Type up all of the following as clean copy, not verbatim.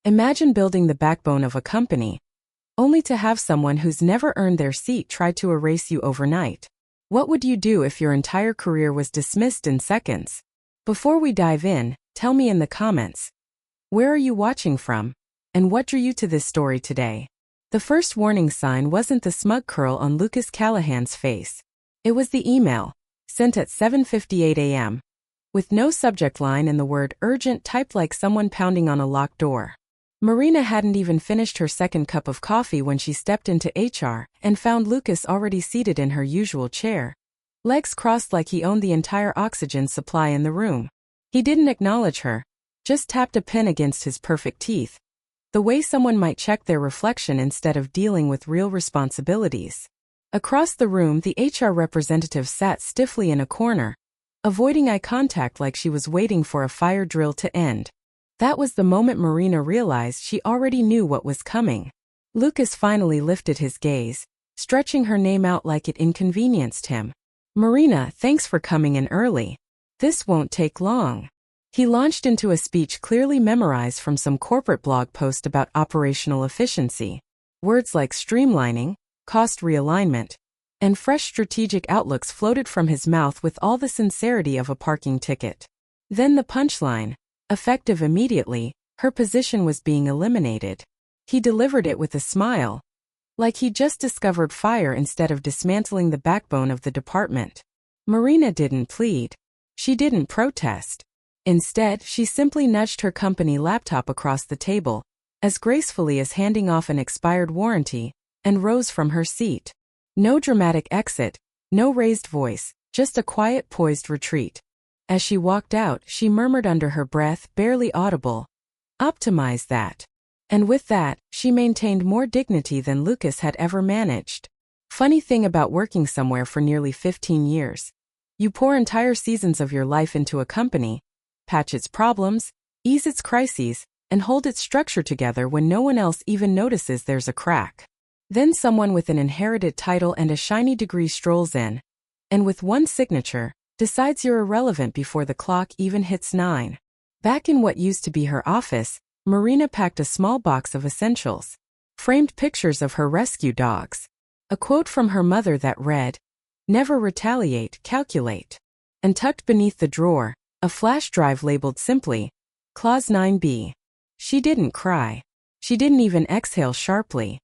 Imagine building the backbone of a company, only to have someone who's never earned their seat try to erase you overnight. What would you do if your entire career was dismissed in seconds? Before we dive in, tell me in the comments, where are you watching from? And what drew you to this story today? The first warning sign wasn't the smug curl on Lucas Callahan's face. It was the email, sent at 7:58 a.m., with no subject line and the word urgent typed like someone pounding on a locked door. Marina hadn't even finished her second cup of coffee when she stepped into HR and found Lucas already seated in her usual chair, legs crossed like he owned the entire oxygen supply in the room. He didn't acknowledge her, just tapped a pen against his perfect teeth, the way someone might check their reflection instead of dealing with real responsibilities. Across the room, the HR representative sat stiffly in a corner, avoiding eye contact like she was waiting for a fire drill to end. That was the moment Marina realized she already knew what was coming. Lucas finally lifted his gaze, stretching her name out like it inconvenienced him. "Marina, thanks for coming in early. This won't take long." He launched into a speech clearly memorized from some corporate blog post about operational efficiency. Words like streamlining, cost realignment, and fresh strategic outlooks floated from his mouth with all the sincerity of a parking ticket. Then the punchline, effective immediately, her position was being eliminated. He delivered it with a smile, like he just discovered fire instead of dismantling the backbone of the department. Marina didn't plead. She didn't protest. Instead, she simply nudged her company laptop across the table, as gracefully as handing off an expired warranty, and rose from her seat. No dramatic exit, no raised voice, just a quiet, poised retreat. As she walked out, she murmured under her breath, barely audible, "Optimize that." And with that, she maintained more dignity than Lucas had ever managed. Funny thing about working somewhere for nearly 15 years. You pour entire seasons of your life into a company, patch its problems, ease its crises, and hold its structure together when no one else even notices there's a crack. Then someone with an inherited title and a shiny degree strolls in, and with one signature, decides you're irrelevant before the clock even hits 9. Back in what used to be her office, Marina packed a small box of essentials, framed pictures of her rescue dogs, a quote from her mother that read, "Never retaliate, calculate," and tucked beneath the drawer, a flash drive labeled simply, Clause 9B. She didn't cry. She didn't even exhale sharply.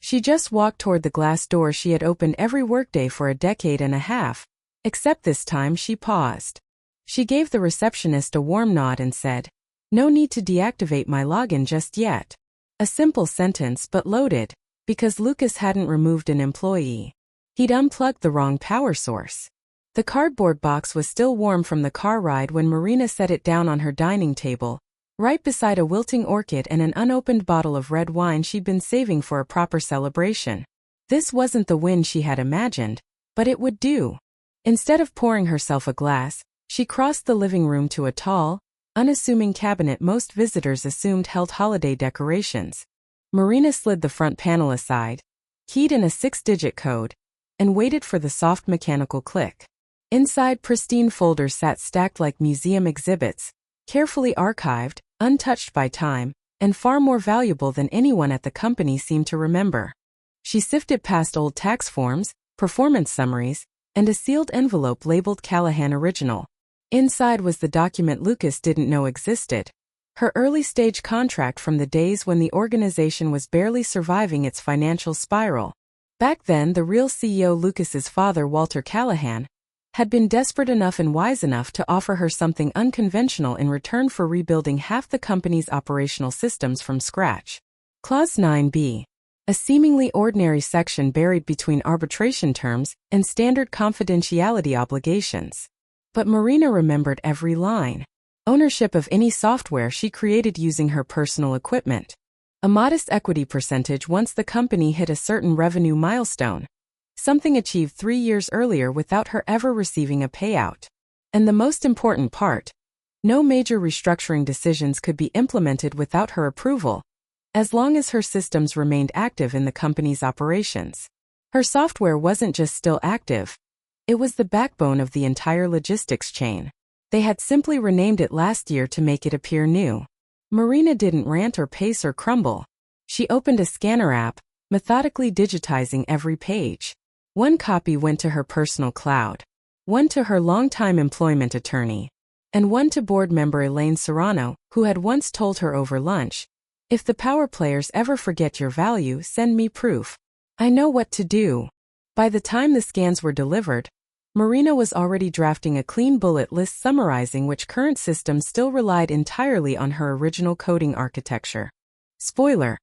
She just walked toward the glass door she had opened every workday for a decade and a half, except this time she paused. She gave the receptionist a warm nod and said, "No need to deactivate my login just yet." A simple sentence but loaded, because Lucas hadn't removed an employee. He'd unplugged the wrong power source. The cardboard box was still warm from the car ride when Marina set it down on her dining table, right beside a wilting orchid and an unopened bottle of red wine she'd been saving for a proper celebration. This wasn't the win she had imagined, but it would do. Instead of pouring herself a glass, she crossed the living room to a tall, unassuming cabinet most visitors assumed held holiday decorations. Marina slid the front panel aside, keyed in a 6-digit code, and waited for the soft mechanical click. Inside, pristine folders sat stacked like museum exhibits, carefully archived, untouched by time, and far more valuable than anyone at the company seemed to remember. She sifted past old tax forms, performance summaries, and a sealed envelope labeled Callahan Original. Inside was the document Lucas didn't know existed. Her early-stage contract from the days when the organization was barely surviving its financial spiral. Back then, the real CEO, Lucas's father, Walter Callahan, had been desperate enough and wise enough to offer her something unconventional in return for rebuilding half the company's operational systems from scratch. Clause 9B. A seemingly ordinary section buried between arbitration terms and standard confidentiality obligations. But Marina remembered every line. Ownership of any software she created using her personal equipment. A modest equity percentage once the company hit a certain revenue milestone. Something achieved 3 years earlier without her ever receiving a payout. And the most important part, no major restructuring decisions could be implemented without her approval, as long as her systems remained active in the company's operations. Her software wasn't just still active, it was the backbone of the entire logistics chain. They had simply renamed it last year to make it appear new. Marina didn't rant or pace or crumble. She opened a scanner app, methodically digitizing every page. One copy went to her personal cloud, one to her longtime employment attorney, and one to board member Elaine Serrano, who had once told her over lunch, "If the power players ever forget your value, send me proof. I know what to do." By the time the scans were delivered, Marina was already drafting a clean bullet list summarizing which current systems still relied entirely on her original coding architecture. Spoiler: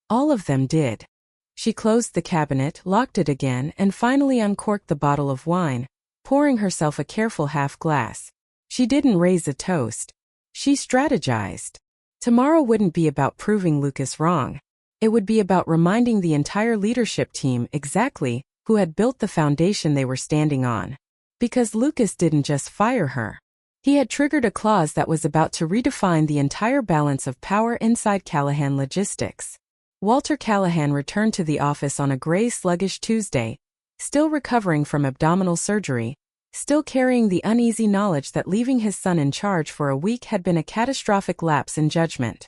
all of them did. She closed the cabinet, locked it again, and finally uncorked the bottle of wine, pouring herself a careful half glass. She didn't raise a toast. She strategized. Tomorrow wouldn't be about proving Lucas wrong. It would be about reminding the entire leadership team exactly who had built the foundation they were standing on. Because Lucas didn't just fire her. He had triggered a clause that was about to redefine the entire balance of power inside Callahan Logistics. Walter Callahan returned to the office on a gray, sluggish Tuesday, still recovering from abdominal surgery, still carrying the uneasy knowledge that leaving his son in charge for a week had been a catastrophic lapse in judgment.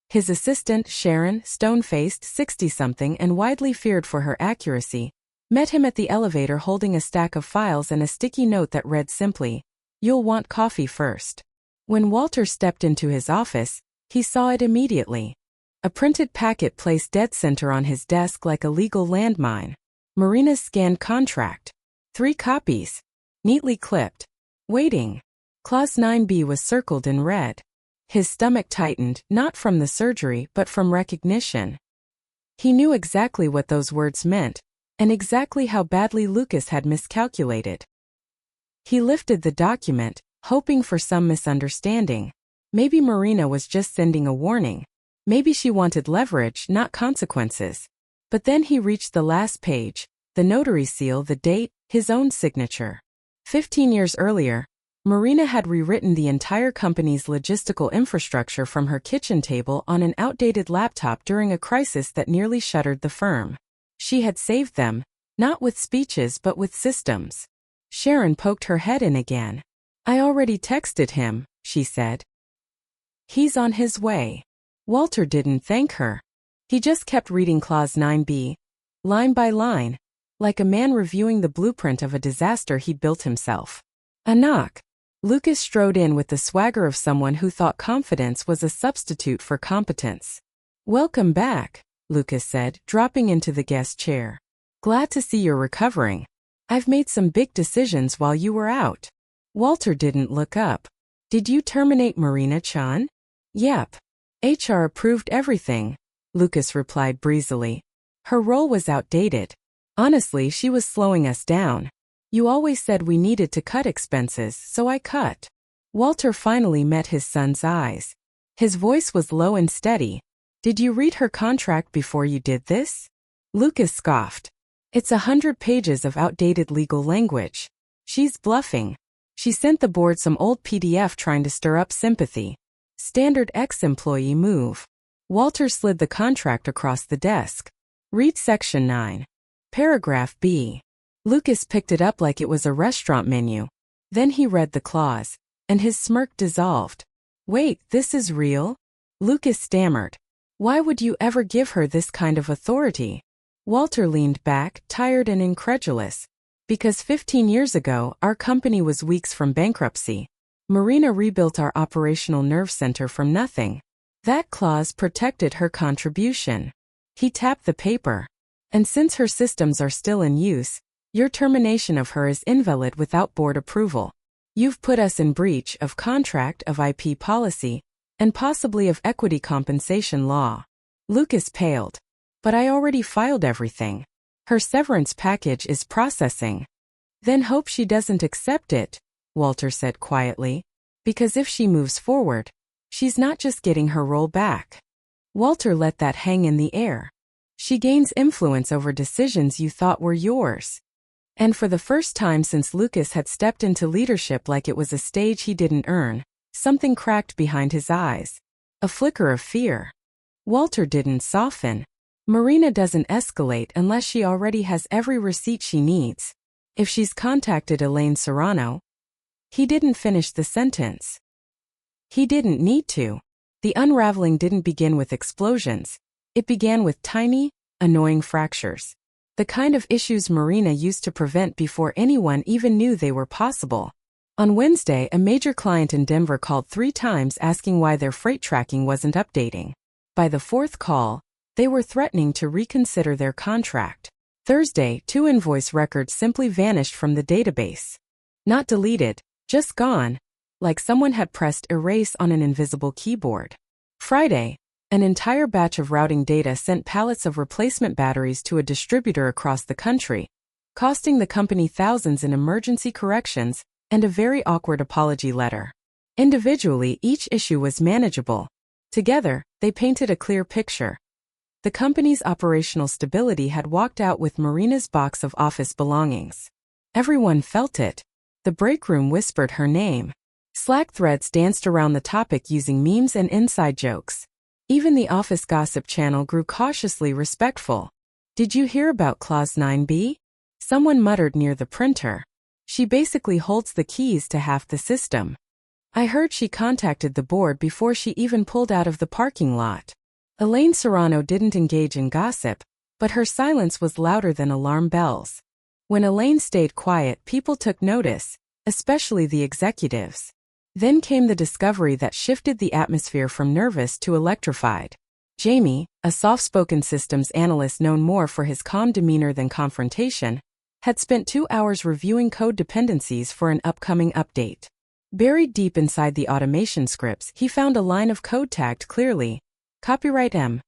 His assistant, Sharon, stone-faced, 60-something and widely feared for her accuracy, met him at the elevator holding a stack of files and a sticky note that read simply, "You'll want coffee first." When Walter stepped into his office, he saw it immediately. A printed packet placed dead center on his desk like a legal landmine. Marina's scanned contract. 3 copies. Neatly clipped. Waiting. Clause 9b was circled in red. His stomach tightened, not from the surgery but from recognition. He knew exactly what those words meant, and exactly how badly Lucas had miscalculated. He lifted the document, hoping for some misunderstanding. Maybe Marina was just sending a warning. Maybe she wanted leverage, not consequences. But then he reached the last page, the notary seal, the date, his own signature. 15 years earlier, Marina had rewritten the entire company's logistical infrastructure from her kitchen table on an outdated laptop during a crisis that nearly shuttered the firm. She had saved them, not with speeches but with systems. Sharon poked her head in again. "I already texted him," she said. "He's on his way." Walter didn't thank her. He just kept reading Clause 9b, line by line, like a man reviewing the blueprint of a disaster he'd built himself. A knock. Lucas strode in with the swagger of someone who thought confidence was a substitute for competence. "Welcome back," Lucas said, dropping into the guest chair. "Glad to see you're recovering. I've made some big decisions while you were out." Walter didn't look up. "Did you terminate Marina-chan?" "Yep. HR approved everything," Lucas replied breezily. "Her role was outdated. Honestly, she was slowing us down. You always said we needed to cut expenses, so I cut." Walter finally met his son's eyes. His voice was low and steady. "Did you read her contract before you did this?" Lucas scoffed. "It's 100 pages of outdated legal language. She's bluffing. She sent the board some old PDF trying to stir up sympathy. Standard ex-employee move." Walter slid the contract across the desk. "Read Section 9. Paragraph B." Lucas picked it up like it was a restaurant menu. Then he read the clause, and his smirk dissolved. "Wait, this is real?" Lucas stammered. "Why would you ever give her this kind of authority?" Walter leaned back, tired and incredulous. "Because 15 years ago, our company was weeks from bankruptcy. Marina rebuilt our operational nerve center from nothing. That clause protected her contribution." He tapped the paper. "And since her systems are still in use, your termination of her is invalid without board approval. You've put us in breach of contract, of IP policy, and possibly of equity compensation law." Lucas paled. "But I already filed everything. Her severance package is processing." "Then hope she doesn't accept it," Walter said quietly. "Because if she moves forward, she's not just getting her role back." Walter let that hang in the air. "She gains influence over decisions you thought were yours." And for the first time since Lucas had stepped into leadership like it was a stage he didn't earn, something cracked behind his eyes. A flicker of fear. Walter didn't soften. "Marina doesn't escalate unless she already has every receipt she needs. If she's contacted Elaine Serrano." He didn't finish the sentence. He didn't need to. The unraveling didn't begin with explosions. It began with tiny, annoying fractures. The kind of issues Marina used to prevent before anyone even knew they were possible. On Wednesday, a major client in Denver called 3 times asking why their freight tracking wasn't updating. By the 4th call, they were threatening to reconsider their contract. Thursday, 2 invoice records simply vanished from the database. Not deleted, just gone, like someone had pressed erase on an invisible keyboard. Friday, an entire batch of routing data sent pallets of replacement batteries to a distributor across the country, costing the company thousands in emergency corrections and a very awkward apology letter. Individually, each issue was manageable. Together, they painted a clear picture. The company's operational stability had walked out with Marina's box of office belongings. Everyone felt it. The break room whispered her name. Slack threads danced around the topic using memes and inside jokes. Even the office gossip channel grew cautiously respectful. "Did you hear about Clause 9b? Someone muttered near the printer. "She basically holds the keys to half the system. I heard she contacted the board before she even pulled out of the parking lot." Elaine Serrano didn't engage in gossip, but her silence was louder than alarm bells. When Elaine stayed quiet, people took notice, especially the executives. Then came the discovery that shifted the atmosphere from nervous to electrified. Jamie, a soft-spoken systems analyst known more for his calm demeanor than confrontation, had spent 2 hours reviewing code dependencies for an upcoming update. Buried deep inside the automation scripts, he found a line of code tagged clearly, "Copyright M.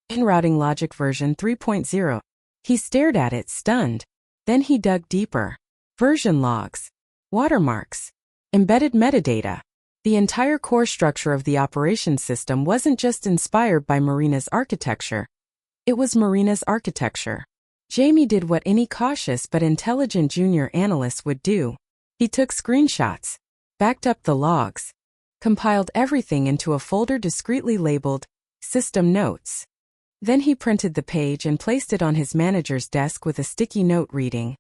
In routing logic version 3.0. He stared at it, stunned. Then he dug deeper. Version logs. Watermarks. Embedded metadata. The entire core structure of the operations system wasn't just inspired by Marina's architecture. It was Marina's architecture. Jamie did what any cautious but intelligent junior analyst would do. He took screenshots, backed up the logs, compiled everything into a folder discreetly labeled System Notes. Then he printed the page and placed it on his manager's desk with a sticky note reading,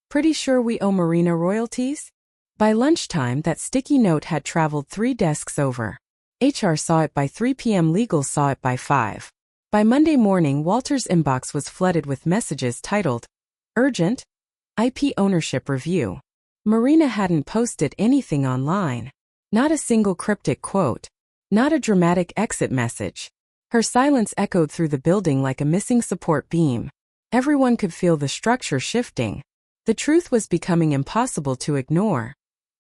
"Pretty sure we owe Marina royalties?" By lunchtime, that sticky note had traveled 3 desks over. HR saw it by 3 p.m. Legal saw it by 5. By Monday morning, Walter's inbox was flooded with messages titled, "Urgent IP Ownership Review." Marina hadn't posted anything online. Not a single cryptic quote. Not a dramatic exit message. Her silence echoed through the building like a missing support beam. Everyone could feel the structure shifting. The truth was becoming impossible to ignore.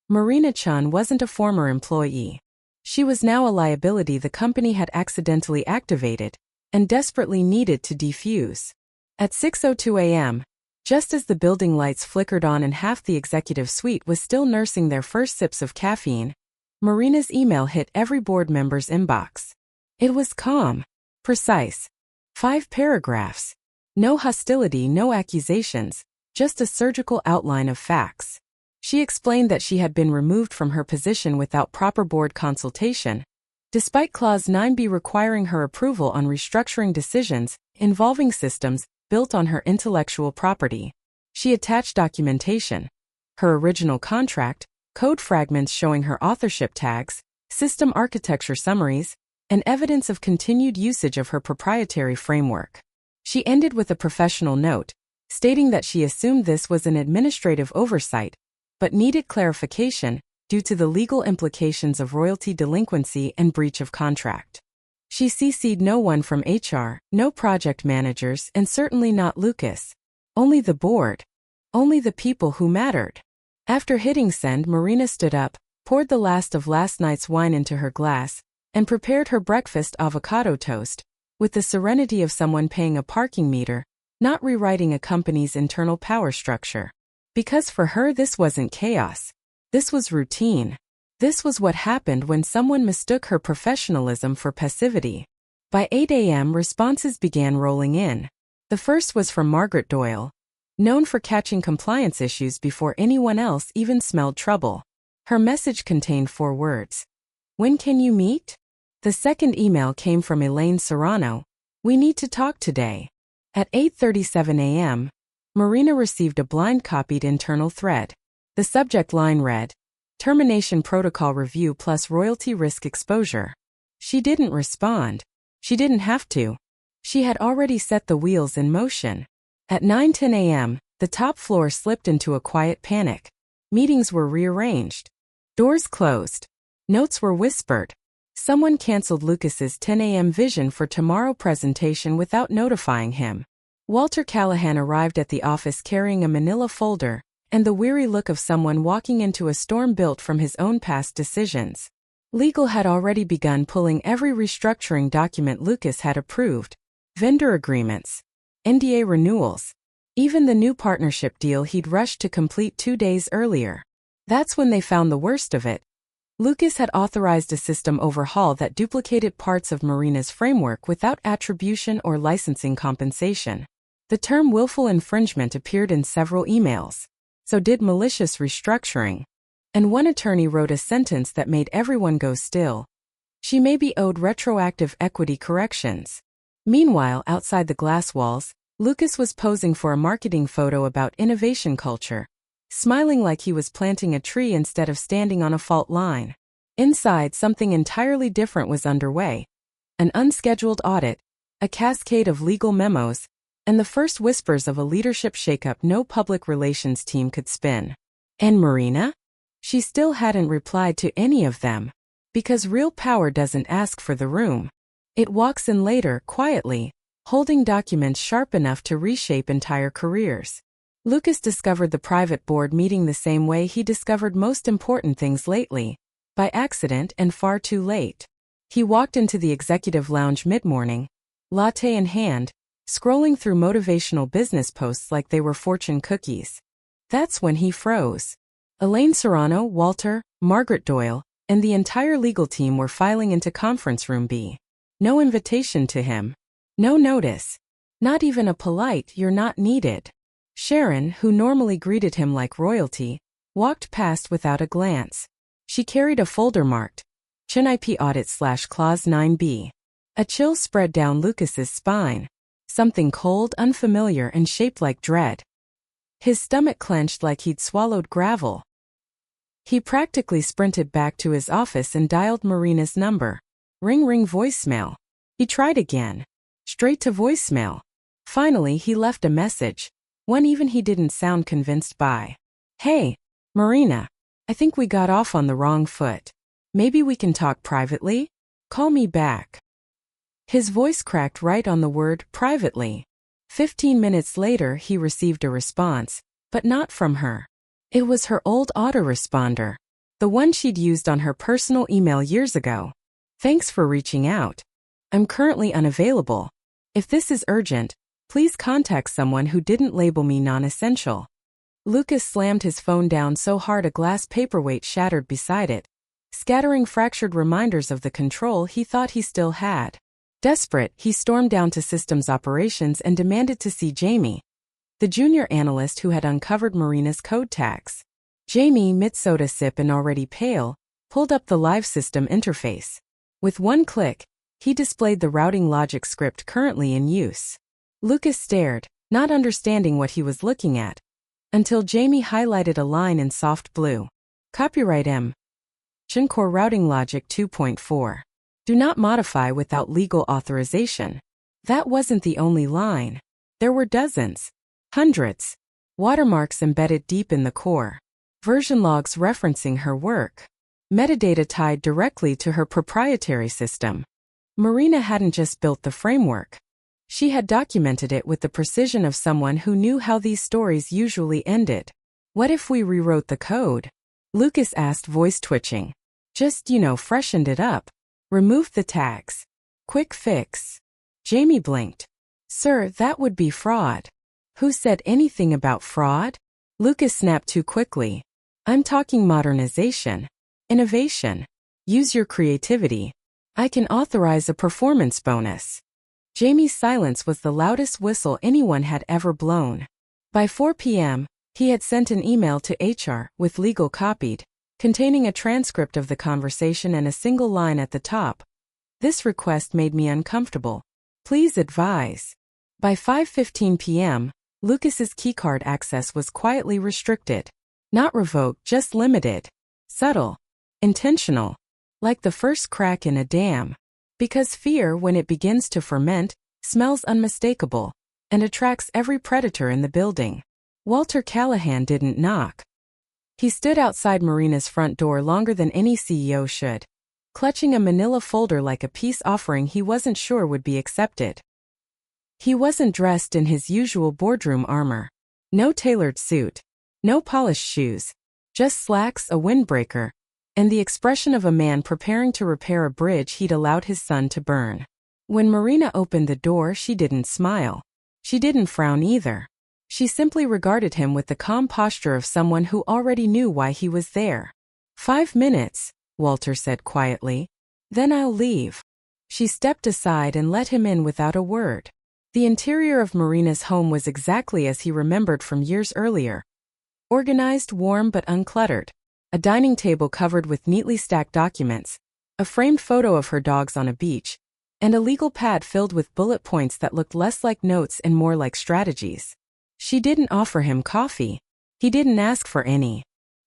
Marina Chun wasn't a former employee. She was now a liability the company had accidentally activated and desperately needed to defuse. At 6:02 a.m., just as the building lights flickered on and half the executive suite was still nursing their first sips of caffeine, Marina's email hit every board member's inbox. It was calm, precise. 5 paragraphs. No hostility, no accusations, just a surgical outline of facts. She explained that she had been removed from her position without proper board consultation, despite Clause 9b requiring her approval on restructuring decisions involving systems built on her intellectual property. She attached documentation, her original contract, code fragments showing her authorship tags, system architecture summaries, and evidence of continued usage of her proprietary framework. She ended with a professional note, stating that she assumed this was an administrative oversight, but needed clarification due to the legal implications of royalty delinquency and breach of contract. She CC'd no one from HR, no project managers, and certainly not Lucas. Only the board. Only the people who mattered. After hitting send, Marina stood up, poured the last of last night's wine into her glass, and prepared her breakfast avocado toast, with the serenity of someone paying a parking meter, not rewriting a company's internal power structure. Because for her this wasn't chaos. This was routine. This was what happened when someone mistook her professionalism for passivity. By 8 a.m. responses began rolling in. The first was from Margaret Doyle, known for catching compliance issues before anyone else even smelled trouble. Her message contained 4 words. "When can you meet?" The second email came from Elaine Serrano. "We need to talk today." At 8:37 a.m., Marina received a blind-copied internal thread. The subject line read, "Termination Protocol Review plus Royalty Risk Exposure." She didn't respond. She didn't have to. She had already set the wheels in motion. At 9:10 a.m., the top floor slipped into a quiet panic. Meetings were rearranged. Doors closed. Notes were whispered. Someone canceled Lucas's 10 a.m. vision for tomorrow presentation without notifying him. Walter Callahan arrived at the office carrying a manila folder and the weary look of someone walking into a storm built from his own past decisions. Legal had already begun pulling every restructuring document Lucas had approved. Vendor agreements, NDA renewals, even the new partnership deal he'd rushed to complete 2 days earlier. That's when they found the worst of it. Lucas had authorized a system overhaul that duplicated parts of Marina's framework without attribution or licensing compensation. The term willful infringement appeared in several emails. So did malicious restructuring. And one attorney wrote a sentence that made everyone go still. She may be owed retroactive equity corrections. Meanwhile, outside the glass walls, Lucas was posing for a marketing photo about innovation culture, smiling like he was planting a tree instead of standing on a fault line. Inside, something entirely different was underway. An unscheduled audit, a cascade of legal memos, and the first whispers of a leadership shakeup no public relations team could spin. And Marina? She still hadn't replied to any of them. Because real power doesn't ask for the room. It walks in later, quietly, holding documents sharp enough to reshape entire careers. Lucas discovered the private board meeting the same way he discovered most important things lately. By accident and far too late. He walked into the executive lounge mid-morning, latte in hand, scrolling through motivational business posts like they were fortune cookies. That's when he froze. Elaine Serrano, Walter, Margaret Doyle, and the entire legal team were filing into conference room B. No invitation to him. No notice. Not even a polite "you're not needed." Sharon, who normally greeted him like royalty, walked past without a glance. She carried a folder marked ChinIP Audit/Clause 9B. A chill spread down Lucas's spine. Something cold, unfamiliar, and shaped like dread. His stomach clenched like he'd swallowed gravel. He practically sprinted back to his office and dialed Marina's number. Ring ring voicemail. He tried again. Straight to voicemail. Finally, he left a message. One even he didn't sound convinced by. Hey, Marina. I think we got off on the wrong foot. Maybe we can talk privately? Call me back. His voice cracked right on the word privately. 15 minutes later, he received a response, but not from her. It was her old autoresponder, the one she'd used on her personal email years ago. Thanks for reaching out. I'm currently unavailable. If this is urgent, please contact someone who didn't label me non-essential. Lucas slammed his phone down so hard a glass paperweight shattered beside it, scattering fractured reminders of the control he thought he still had. Desperate, he stormed down to systems operations and demanded to see Jamie, the junior analyst who had uncovered Marina's code tags. Jamie, mid-soda sip and already pale, pulled up the live system interface. With one click, he displayed the routing logic script currently in use. Lucas stared, not understanding what he was looking at, until Jamie highlighted a line in soft blue. Copyright M. Core Routing Logic 2.4. Do not modify without legal authorization. That wasn't the only line. There were dozens. Hundreds. Watermarks embedded deep in the core. Version logs referencing her work. Metadata tied directly to her proprietary system. Marina hadn't just built the framework. She had documented it with the precision of someone who knew how these stories usually ended. What if we rewrote the code? Lucas asked, voice twitching. Just, freshened it up. Removed the tags. Quick fix. Jamie blinked. Sir, that would be fraud. Who said anything about fraud? Lucas snapped too quickly. I'm talking modernization. Innovation. Use your creativity. I can authorize a performance bonus. Jamie's silence was the loudest whistle anyone had ever blown. By 4 p.m., he had sent an email to HR, with legal copied, containing a transcript of the conversation and a single line at the top. This request made me uncomfortable. Please advise. By 5:15 p.m., Lucas's keycard access was quietly restricted. Not revoked, just limited. Subtle. Intentional. Like the first crack in a dam. Because fear, when it begins to ferment, smells unmistakable and attracts every predator in the building. Walter Callahan didn't knock. He stood outside Marina's front door longer than any CEO should, clutching a manila folder like a peace offering he wasn't sure would be accepted. He wasn't dressed in his usual boardroom armor. No tailored suit, no polished shoes, just slacks, a windbreaker, and the expression of a man preparing to repair a bridge he'd allowed his son to burn. When Marina opened the door, she didn't smile. She didn't frown either. She simply regarded him with the calm posture of someone who already knew why he was there. 5 minutes, Walter said quietly. Then I'll leave. She stepped aside and let him in without a word. The interior of Marina's home was exactly as he remembered from years earlier. Organized, warm but uncluttered. A dining table covered with neatly stacked documents, a framed photo of her dogs on a beach, and a legal pad filled with bullet points that looked less like notes and more like strategies. She didn't offer him coffee. He didn't ask for any.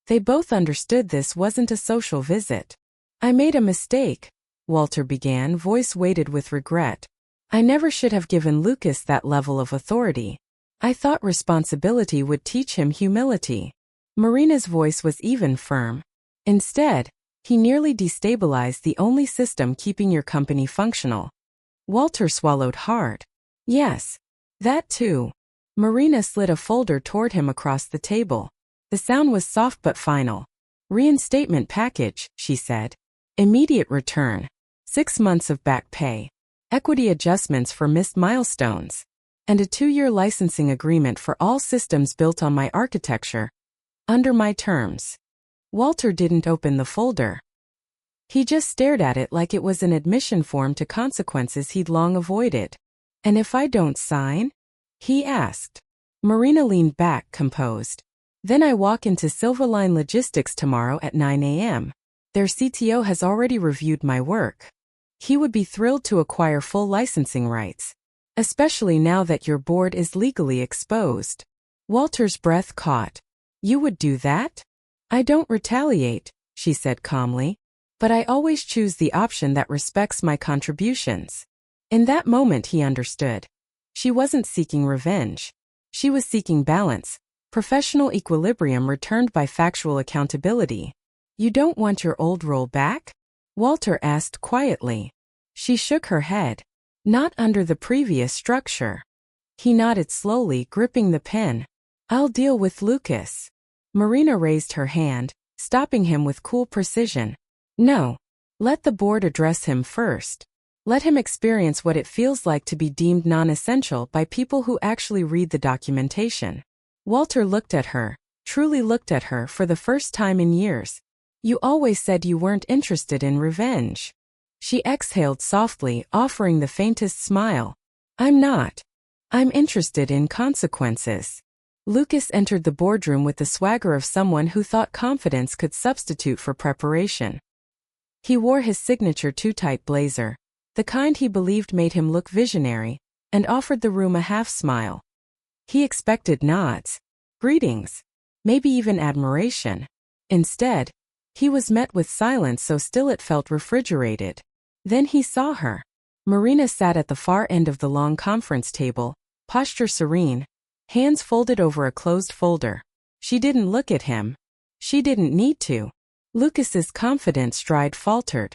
They both understood this wasn't a social visit. I made a mistake, Walter began, voice weighted with regret. I never should have given Lucas that level of authority. I thought responsibility would teach him humility. Marina's voice was even firm. Instead, he nearly destabilized the only system keeping your company functional. Walter swallowed hard. Yes, that too. Marina slid a folder toward him across the table. The sound was soft but final. Reinstatement package, she said. Immediate return. 6 months of back pay. Equity adjustments for missed milestones. And a 2-year licensing agreement for all systems built on my architecture. Under my terms. Walter didn't open the folder. He just stared at it like it was an admission form to consequences he'd long avoided. And if I don't sign? He asked. Marina leaned back, composed. Then I walk into Silverline Logistics tomorrow at 9 a.m. Their CTO has already reviewed my work. He would be thrilled to acquire full licensing rights, especially now that your board is legally exposed. Walter's breath caught. You would do that? I don't retaliate, she said calmly, but I always choose the option that respects my contributions. In that moment he understood. She wasn't seeking revenge. She was seeking balance, professional equilibrium returned by factual accountability. You don't want your old role back? Walter asked quietly. She shook her head. Not under the previous structure. He nodded slowly, gripping the pen. I'll deal with Lucas. Marina raised her hand, stopping him with cool precision. No. Let the board address him first. Let him experience what it feels like to be deemed non-essential by people who actually read the documentation. Walter looked at her, truly looked at her for the first time in years. You always said you weren't interested in revenge. She exhaled softly, offering the faintest smile. I'm not. I'm interested in consequences. Lucas entered the boardroom with the swagger of someone who thought confidence could substitute for preparation. He wore his signature too-tight blazer, the kind he believed made him look visionary, and offered the room a half-smile. He expected nods, greetings, maybe even admiration. Instead, he was met with silence so still it felt refrigerated. Then he saw her. Marina sat at the far end of the long conference table, posture serene, hands folded over a closed folder. She didn't look at him. She didn't need to. Lucas's confident stride faltered.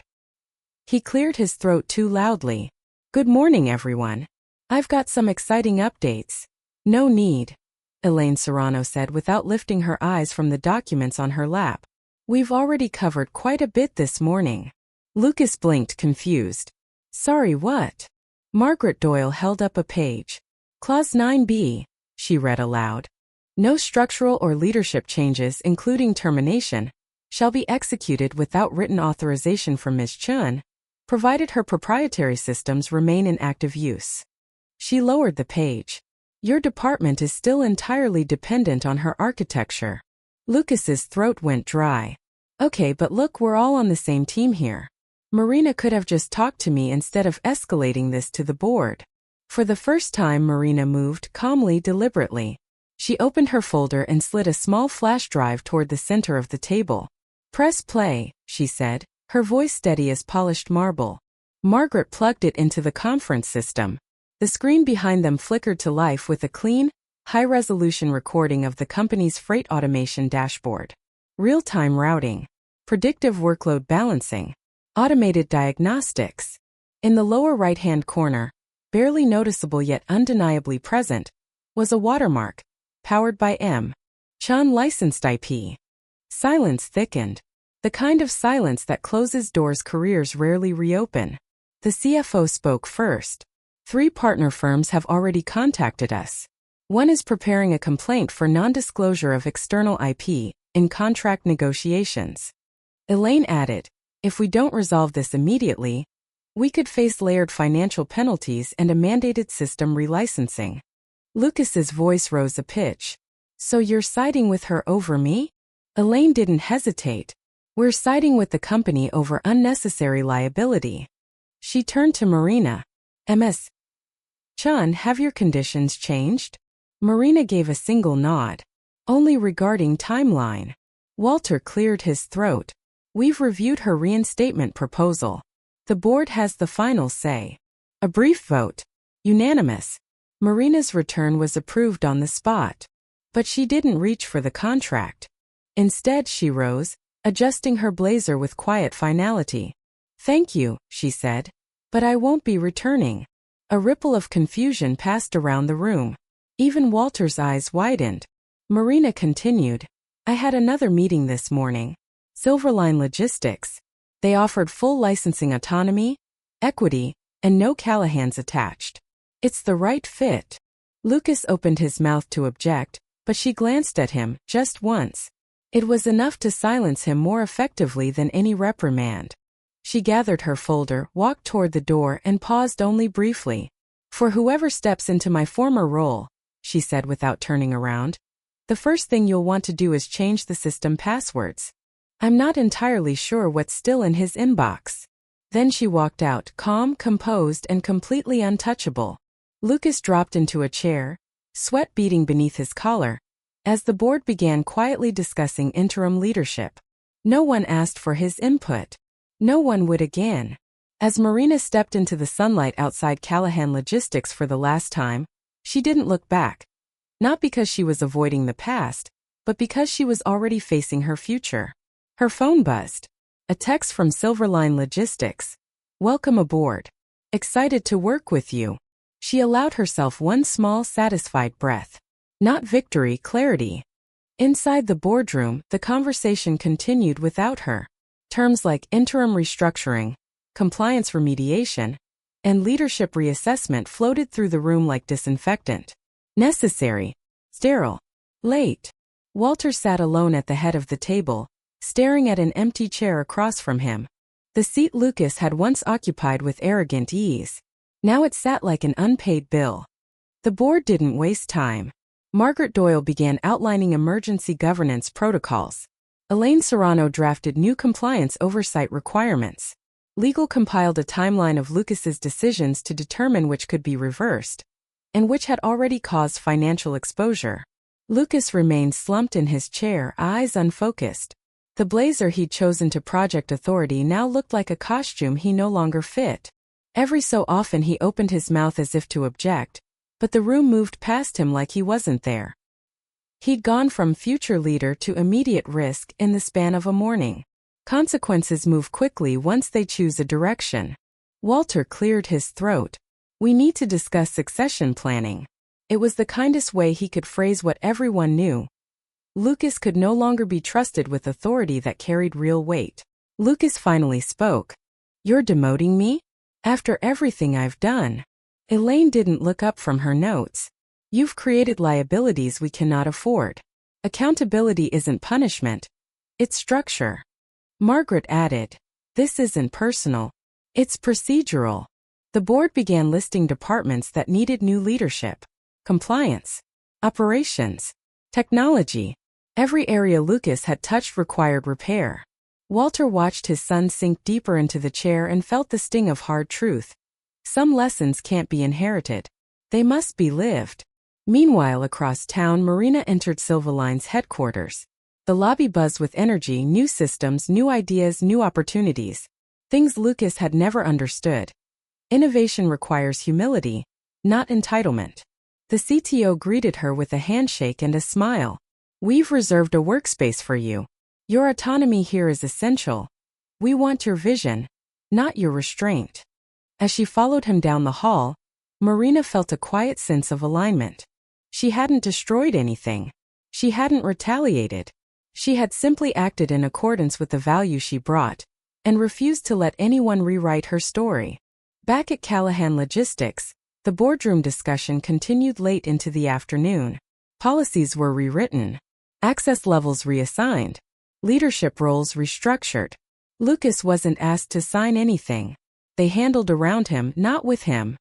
He cleared his throat too loudly. Good morning, everyone. I've got some exciting updates. No need, Elaine Serrano said without lifting her eyes from the documents on her lap. We've already covered quite a bit this morning. Lucas blinked, confused. Sorry, what? Margaret Doyle held up a page. Clause 9b, she read aloud. No structural or leadership changes, including termination, shall be executed without written authorization from Ms. Chun, provided her proprietary systems remain in active use. She lowered the page. Your department is still entirely dependent on her architecture. Lucas's throat went dry. Okay, but look, we're all on the same team here. Marina could have just talked to me instead of escalating this to the board. For the first time, Marina moved calmly, deliberately. She opened her folder and slid a small flash drive toward the center of the table. Press play, she said, her voice steady as polished marble. Margaret plugged it into the conference system. The screen behind them flickered to life with a clean, high-resolution recording of the company's freight automation dashboard. Real-time routing, predictive workload balancing, automated diagnostics. In the lower right-hand corner, barely noticeable yet undeniably present, was a watermark, powered by M. Chan licensed IP. Silence thickened. The kind of silence that closes doors careers rarely reopen. The CFO spoke first. 3 partner firms have already contacted us. One is preparing a complaint for non-disclosure of external IP in contract negotiations. Elaine added, if we don't resolve this immediately, we could face layered financial penalties and a mandated system relicensing. Lucas's voice rose a pitch. So you're siding with her over me? Elaine didn't hesitate. We're siding with the company over unnecessary liability. She turned to Marina. Ms. Chan, have your conditions changed? Marina gave a single nod. Only regarding timeline. Walter cleared his throat. We've reviewed her reinstatement proposal. The board has the final say. A brief vote. Unanimous. Marina's return was approved on the spot. But she didn't reach for the contract. Instead, she rose, adjusting her blazer with quiet finality. Thank you, she said. But I won't be returning. A ripple of confusion passed around the room. Even Walter's eyes widened. Marina continued. I had another meeting this morning. Silverline Logistics. They offered full licensing autonomy, equity, and no Callahans attached. It's the right fit. Lucas opened his mouth to object, but she glanced at him just once. It was enough to silence him more effectively than any reprimand. She gathered her folder, walked toward the door, and paused only briefly. For whoever steps into my former role, she said without turning around, the first thing you'll want to do is change the system passwords. I'm not entirely sure what's still in his inbox. Then she walked out, calm, composed, and completely untouchable. Lucas dropped into a chair, sweat beading beneath his collar, as the board began quietly discussing interim leadership. No one asked for his input. No one would again. As Marina stepped into the sunlight outside Callahan Logistics for the last time, she didn't look back. Not because she was avoiding the past, but because she was already facing her future. Her phone buzzed. A text from Silverline Logistics. Welcome aboard. Excited to work with you. She allowed herself one small, satisfied breath. Not victory, clarity. Inside the boardroom, the conversation continued without her. Terms like interim restructuring, compliance remediation, and leadership reassessment floated through the room like disinfectant. Necessary. Sterile. Late. Walter sat alone at the head of the table, staring at an empty chair across from him. The seat Lucas had once occupied with arrogant ease. Now it sat like an unpaid bill. The board didn't waste time. Margaret Doyle began outlining emergency governance protocols. Elaine Serrano drafted new compliance oversight requirements. Legal compiled a timeline of Lucas's decisions to determine which could be reversed, and which had already caused financial exposure. Lucas remained slumped in his chair, eyes unfocused. The blazer he'd chosen to project authority now looked like a costume he no longer fit. Every so often he opened his mouth as if to object, but the room moved past him like he wasn't there. He'd gone from future leader to immediate risk in the span of a morning. Consequences move quickly once they choose a direction. Walter cleared his throat. We need to discuss succession planning. It was the kindest way he could phrase what everyone knew. Lucas could no longer be trusted with authority that carried real weight. Lucas finally spoke. You're demoting me? After everything I've done? Elaine didn't look up from her notes. You've created liabilities we cannot afford. Accountability isn't punishment. It's structure. Margaret added. This isn't personal. It's procedural. The board began listing departments that needed new leadership. Compliance. Operations. Technology. Every area Lucas had touched required repair. Walter watched his son sink deeper into the chair and felt the sting of hard truth. Some lessons can't be inherited. They must be lived. Meanwhile, across town, Marina entered Silverline's headquarters. The lobby buzzed with energy, new systems, new ideas, new opportunities. Things Lucas had never understood. Innovation requires humility, not entitlement. The CTO greeted her with a handshake and a smile. "We've reserved a workspace for you. Your autonomy here is essential. We want your vision, not your restraint." As she followed him down the hall, Marina felt a quiet sense of alignment. She hadn't destroyed anything. She hadn't retaliated. She had simply acted in accordance with the value she brought, and refused to let anyone rewrite her story. Back at Callahan Logistics, the boardroom discussion continued late into the afternoon. Policies were rewritten, access levels reassigned, leadership roles restructured. Lucas wasn't asked to sign anything. They handled around him, not with him.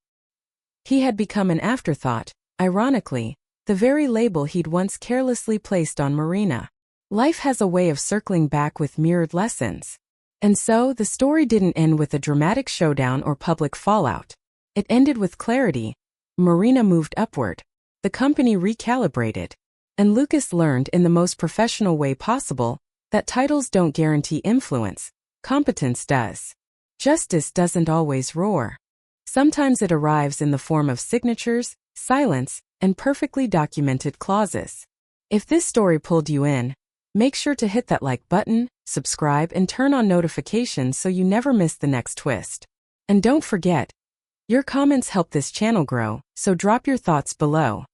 He had become an afterthought, ironically, the very label he'd once carelessly placed on Marina. Life has a way of circling back with mirrored lessons. And so, the story didn't end with a dramatic showdown or public fallout. It ended with clarity. Marina moved upward. The company recalibrated. And Lucas learned in the most professional way possible that titles don't guarantee influence. Competence does. Justice doesn't always roar. Sometimes it arrives in the form of signatures, silence, and perfectly documented clauses. If this story pulled you in, make sure to hit that like button, subscribe, and turn on notifications so you never miss the next twist. And don't forget, your comments help this channel grow, so drop your thoughts below.